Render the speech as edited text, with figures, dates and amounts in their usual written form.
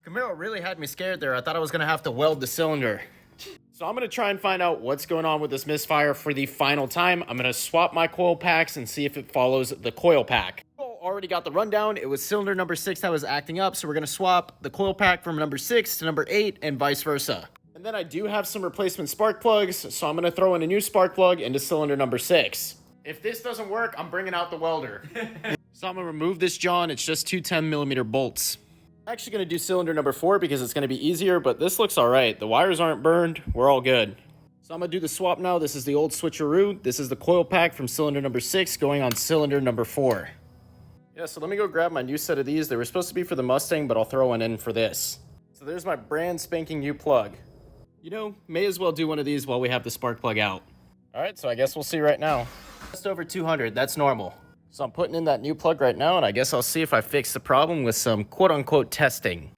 Camaro really had me scared there. I thought I was gonna have to weld the cylinder. So I'm gonna try and find out what's going on with this misfire for the final time. I'm gonna swap my coil packs and see if it follows the coil pack. Already got the rundown. It was cylinder number 6 that was acting up, so we're gonna swap the coil pack from number 6 to number 8 and vice versa. And then I do have some replacement spark plugs, so I'm gonna throw in a new spark plug into cylinder number 6. If this doesn't work, I'm bringing out the welder. So I'm gonna remove this John. It's just two 10mm bolts. I'm actually gonna do cylinder number 4 because it's gonna be easier, but this looks all right. The wires aren't burned. We're all good. So I'm gonna do the swap now. This is the old switcheroo. This is the coil pack from cylinder number 6 going on cylinder number 4. Yeah, so let me go grab my new set of these. They were supposed to be for the Mustang, but I'll throw one in for this. So there's my brand spanking new plug. You know, may as well do one of these while we have the spark plug out. All right, so I guess we'll see right now. Just over 200, that's normal. So I'm putting in that new plug right now, and I guess I'll see if I fix the problem with some quote-unquote testing.